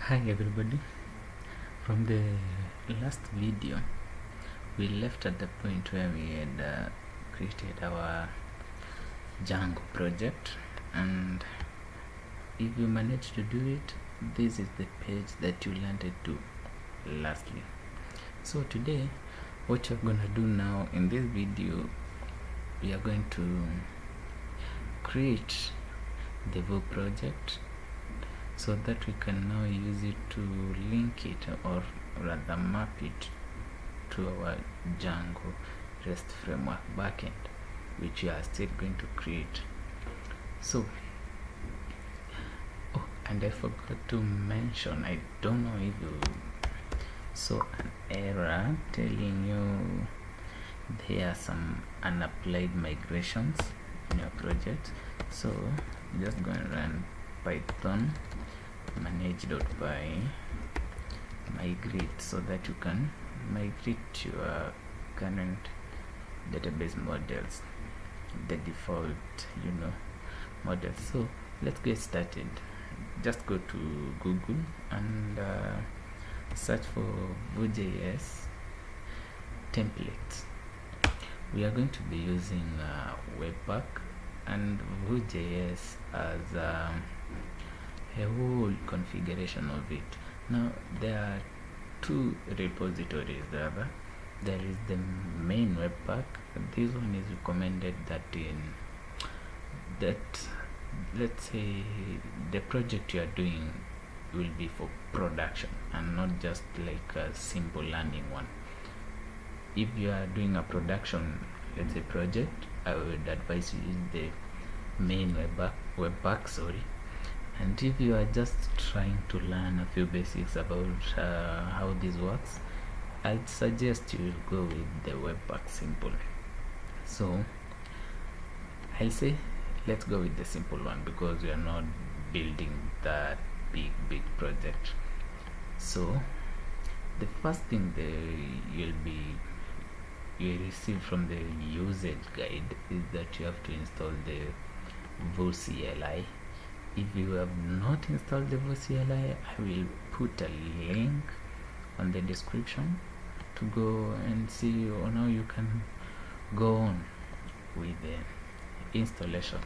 Hi everybody. From the last video we left at the point where we had created our Django project, and if you manage to do it, this is the page that you landed to lastly. So today what you're gonna do now in this video, we are going to create the Vue project so that we can now use it to link it, or rather map it, to our Django REST framework backend, which we are still going to create. So, oh, and I forgot to mention, I don't know if you saw an error telling you there are some unapplied migrations in your project. So just go and run python manage.py migrate so that you can migrate your current database models, the default models. So let's get started. Just go to Google and search for VueJS templates. We are going to be using Webpack and VueJS as a whole configuration of it. Now there are two repositories rather. There is the main Webpack. This one is recommended that let's say the project you are doing will be for production and not just like a simple learning one. If you are doing a production, let's say project, I would advise you use the main Webpack, sorry. And if you are just trying to learn a few basics about how this works, I'd suggest you go with the Webpack simple. So I'll say let's go with the simple one because we are not building that big project. So the first thing you'll receive from the usage guide is that you have to install the Vue CLI. If you have not installed the Vue CLI, I will put a link on the description to go and see, or now you can go on with the installation.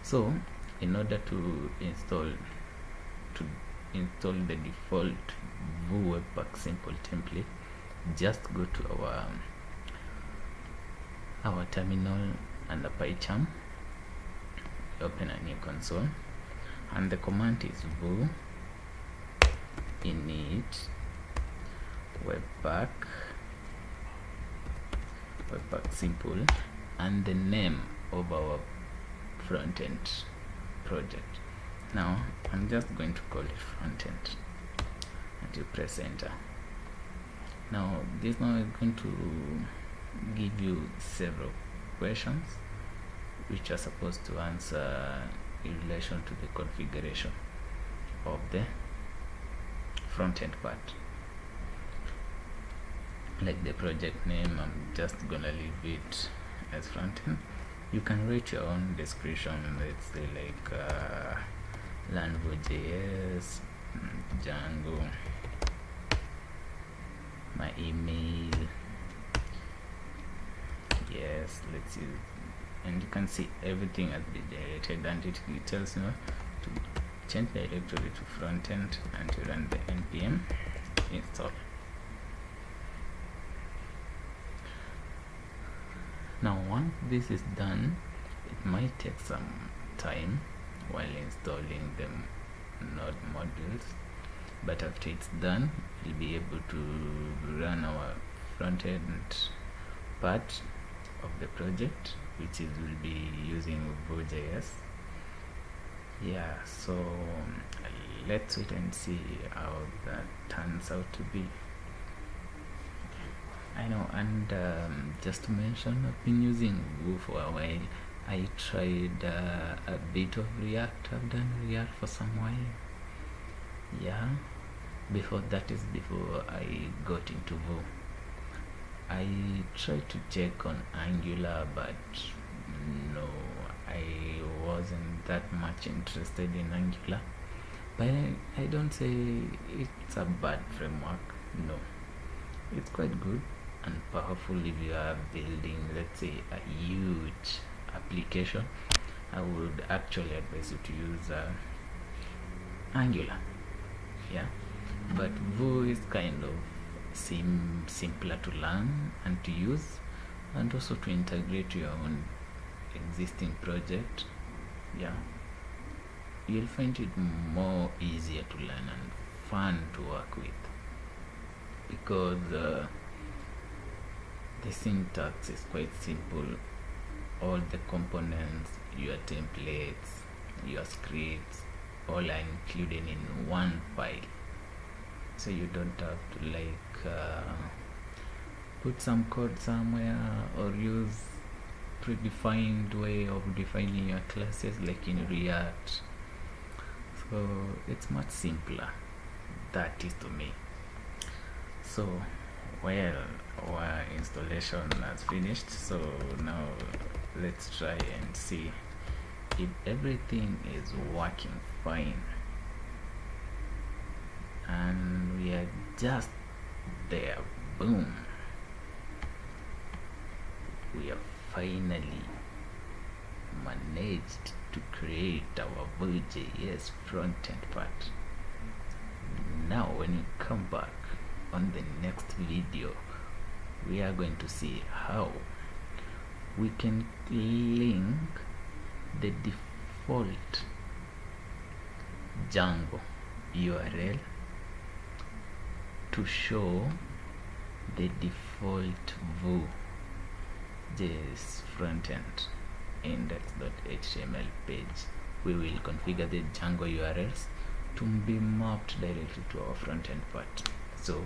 So in order to install the default Vue Webpack simple template, just go to our terminal and the PyCharm, open a new console, and the command is Vue init Webpack simple, and the name of our Frontend project. Now I'm just going to call it Frontend, and you press enter. Now this now is going to give you several questions which are supposed to answer in relation to the configuration of the front-end part. Like the project name, I'm just gonna leave it as front-end. You can write your own description, let's say like learn VueJS, Django, my email, yes, let's use, and you can see everything has been generated, and it tells you to change the directory to front end and to run the npm install. Now once this is done, it might take some time while installing the node modules, but after it's done, we'll be able to run our front end part of the project, which is will be using VueJS. Yeah, so let's wait and see how that turns out to be. I know, and just to mention, I've been using Vue for a while. I tried a bit of React. I've done React for some while. Yeah, before I got into Vue. I tried to check on Angular, but no, I wasn't that much interested in Angular. But I don't say it's a bad framework. No, it's quite good and powerful if you are building, let's say, a huge application. I would actually advise you to use Angular. Yeah, but Vue is kind of simpler to learn and to use, and also to integrate your own existing project. Yeah, you'll find it more easier to learn and fun to work with, because the syntax is quite simple. All the components, your templates, your scripts, all are included in one file, so you don't have to put some code somewhere or use predefined way of defining your classes like in React. So it's much simpler, that is to me. So well, our installation has finished, so now let's try and see if everything is working fine. And we are just there. Boom, we have finally managed to create our VueJS frontend part. Now when we come back on the next video, we are going to see how we can link the default Django URL to show the default VueJS frontend index.html page. We will configure the Django URLs to be mapped directly to our frontend part. So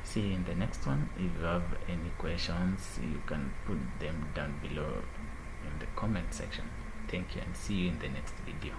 see you in the next one. If you have any questions, you can put them down below in the comment section. Thank you, and see you in the next video.